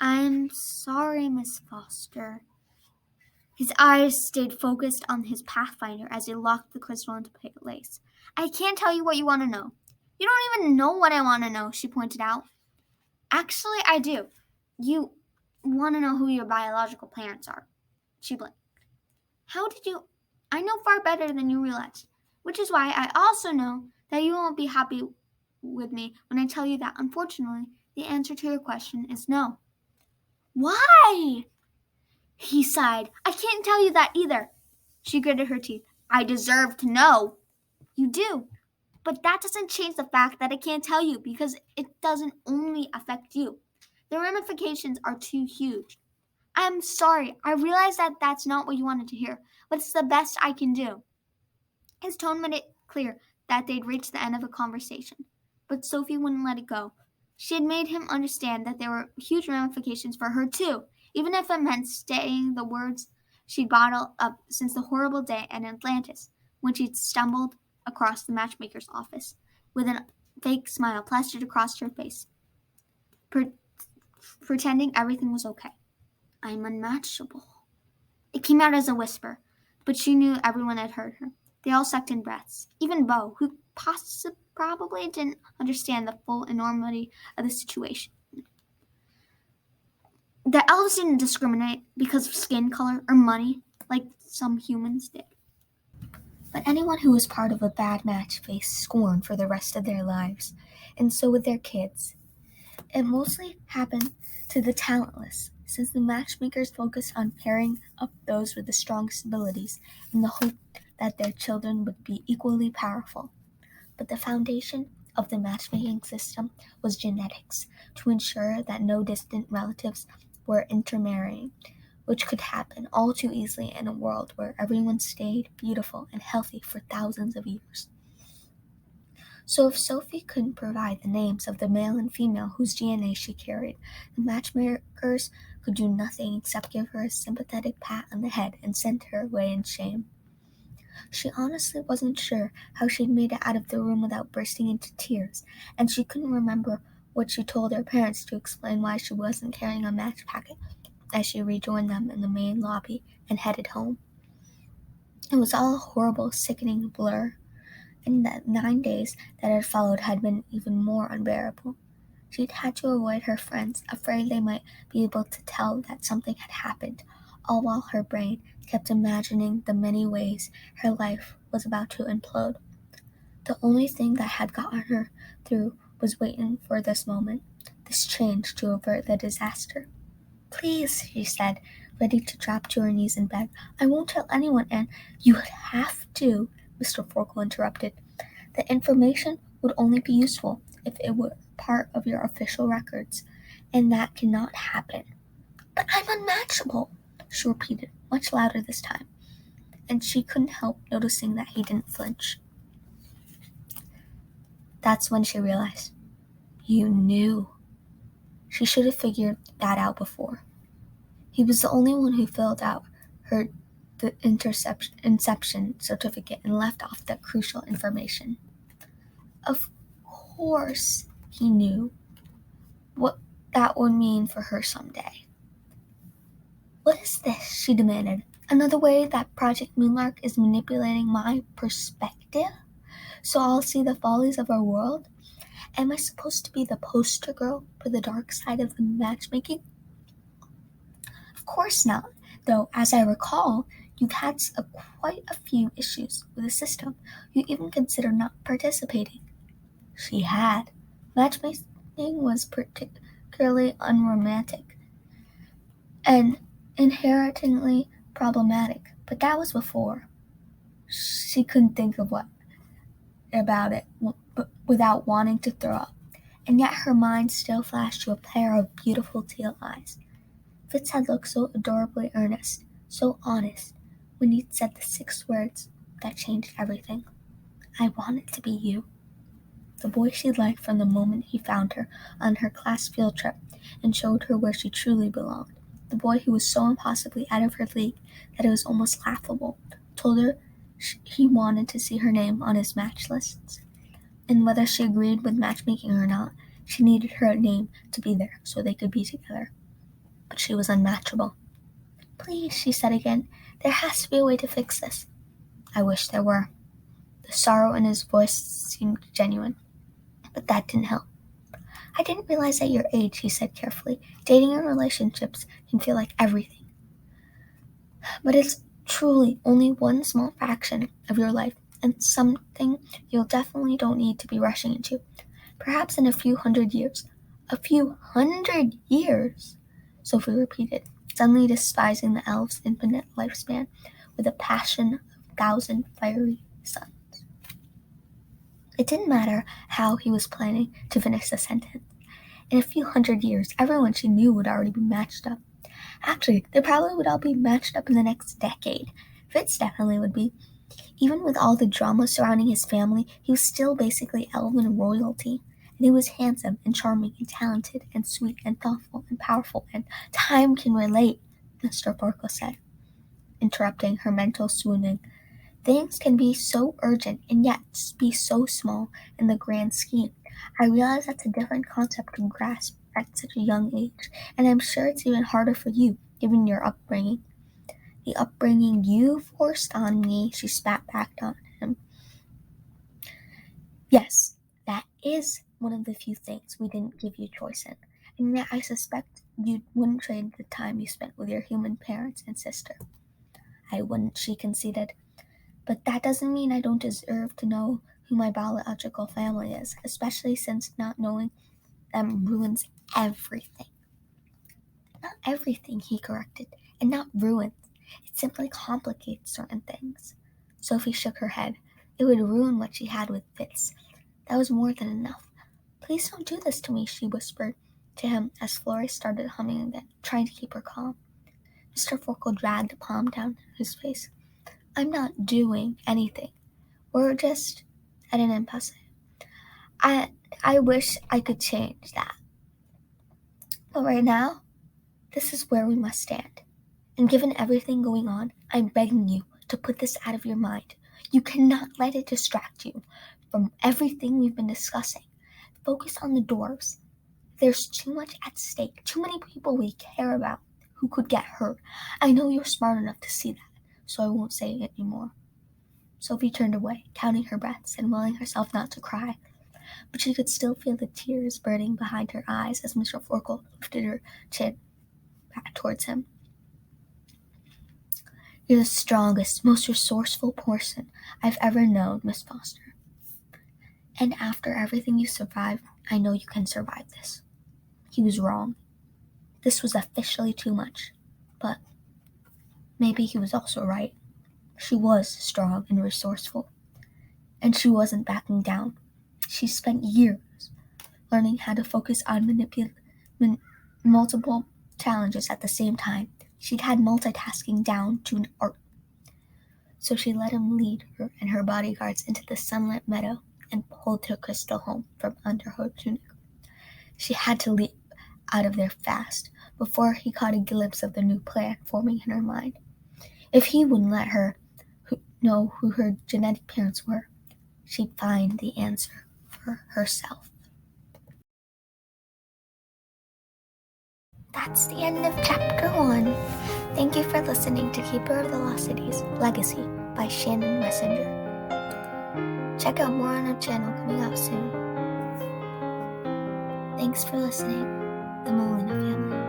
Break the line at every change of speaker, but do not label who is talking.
I'm sorry, Miss Foster. His eyes stayed focused on his pathfinder as he locked the crystal into place. I can't tell you what you want to know. You don't even know what I want to know, she pointed out. Actually, I do. You want to know who your biological parents are. She blinked. How did you? I know far better than you realize, which is why I also know that you won't be happy with me when I tell you that, unfortunately, the answer to your question is no. Why? He sighed. I can't tell you that either. She gritted her teeth. I deserve to know. You do. But that doesn't change the fact that I can't tell you because it doesn't only affect you. The ramifications are too huge. I'm sorry. I realize that that's not what you wanted to hear, but it's the best I can do. His tone made it clear that they'd reached the end of a conversation. But Sophie wouldn't let it go. She had made him understand that there were huge ramifications for her, too, even if it meant staying the words she'd bottled up since the horrible day in Atlantis, when she'd stumbled across the matchmaker's office, with a fake smile plastered across her face, pretending everything was okay. I'm unmatchable. It came out as a whisper, but she knew everyone had heard her. They all sucked in breaths. Even Beau, who probably didn't understand the full enormity of the situation. The elves didn't discriminate because of skin color or money like some humans did. But anyone who was part of a bad match faced scorn for the rest of their lives, and so would their kids. It mostly happened to the talentless, since the matchmakers focused on pairing up those with the strongest abilities in the hope that their children would be equally powerful. But the foundation of the matchmaking system was genetics, to ensure that no distant relatives were intermarrying, which could happen all too easily in a world where everyone stayed beautiful and healthy for thousands of years. So if Sophie couldn't provide the names of the male and female whose DNA she carried, the matchmakers could do nothing except give her a sympathetic pat on the head and send her away in shame. She honestly wasn't sure how she'd made it out of the room without bursting into tears, and she couldn't remember what she told her parents to explain why she wasn't carrying a match packet as she rejoined them in the main lobby and headed home. It was all a horrible, sickening blur, and the 9 days that had followed had been even more unbearable. She'd had to avoid her friends, afraid they might be able to tell that something had happened, all while her brain kept imagining the many ways her life was about to implode. The only thing that had gotten her through was waiting for this moment, this change to avert the disaster. Please, she said, ready to drop to her knees in bed. I won't tell anyone, and you have to, Mr. Forkel interrupted. The information would only be useful if it were part of your official records, and that cannot happen. But I'm unmatchable, she repeated, much louder this time, and she couldn't help noticing that he didn't flinch. That's when she realized. You knew. She should have figured that out before. He was the only one who filled out the inception certificate and left off the crucial information. Of course he knew what that would mean for her someday. What is this? She demanded. Another way that Project Moonlark is manipulating my perspective? So I'll see the follies of our world? Am I supposed to be the poster girl for the dark side of the matchmaking? Of course not, though, as I recall, you've had quite a few issues with the system. You even considered not participating. She had. Matchmaking was particularly unromantic and inherently problematic, but that was before. She couldn't think of what about it without wanting to throw up, and yet her mind still flashed to a pair of beautiful teal eyes. Fitz had looked so adorably earnest, so honest, when he'd said the 6 words that changed everything. I want it to be you. The boy she'd liked from the moment he found her on her class field trip and showed her where she truly belonged. The boy who was so impossibly out of her league that it was almost laughable, told her he wanted to see her name on his match lists. And whether she agreed with matchmaking or not, she needed her name to be there so they could be together. but she was unmatchable. "Please," she said again, "there has to be a way to fix this." "I wish there were." The sorrow in his voice seemed genuine, but that didn't help. "I didn't realize at your age," he said carefully. "Dating and relationships can feel like everything. But it's truly only one small fraction of your life, and something you definitely don't need to be rushing into. Perhaps in a few hundred years." "A few hundred years?" Sophie repeated, suddenly despising the elf's infinite lifespan with a passion of 1,000 fiery suns. It didn't matter how he was planning to finish the sentence. In a few hundred years, everyone she knew would already be matched up. Actually, they probably would all be matched up in the next decade. Fitz definitely would be. Even with all the drama surrounding his family, he was still basically elven royalty. And he was handsome and charming and talented and sweet and thoughtful and powerful, and time can relate, Mr. Farquhar said, interrupting her mental swooning. "Things can be so urgent and yet be so small in the grand scheme. I realize that's a different concept to grasp at such a young age, and I'm sure it's even harder for you, given your upbringing." "The upbringing you forced on me," she spat back on him. "Yes, that is one of the few things we didn't give you choice in, and yet I suspect you wouldn't trade the time you spent with your human parents and sister." "I wouldn't," she conceded. "But that doesn't mean I don't deserve to know who my biological family is, especially since not knowing them ruins everything." "Not everything," he corrected, "and not ruins. It simply complicates certain things." Sophie shook her head. It would ruin what she had with Fitz. That was more than enough. "Please don't do this to me," she whispered to him as Florrie started humming again, trying to keep her calm. Mr. Forkle dragged a palm down his face. "I'm not doing anything. We're just at an impasse. I wish I could change that. But right now, this is where we must stand. And given everything going on, I'm begging you to put this out of your mind. You cannot let it distract you from everything we've been discussing. Focus on the dwarves. There's too much at stake, too many people we care about who could get hurt. I know you're smart enough to see that, so I won't say it anymore." Sophie turned away, counting her breaths and willing herself not to cry, but she could still feel the tears burning behind her eyes as Mr. Forkle lifted her chin back towards him. "You're the strongest, most resourceful person I've ever known, Miss Foster. And after everything you survived, I know you can survive this." He was wrong. This was officially too much. But maybe he was also right. She was strong and resourceful. And she wasn't backing down. She spent years learning how to focus on multiple challenges at the same time. She'd had multitasking down to an art. So she let him lead her and her bodyguards into the sunlit meadow and pulled her crystal home from under her tunic. She had to leap out of there fast before he caught a glimpse of the new plan forming in her mind. If he wouldn't let her know who her genetic parents were, she'd find the answer for herself. That's the end of chapter 1. Thank you for listening to Keeper of the Lost Cities Legacy by Shannon Messenger. Check out more on our channel coming out soon. Thanks for listening, the Molina Family.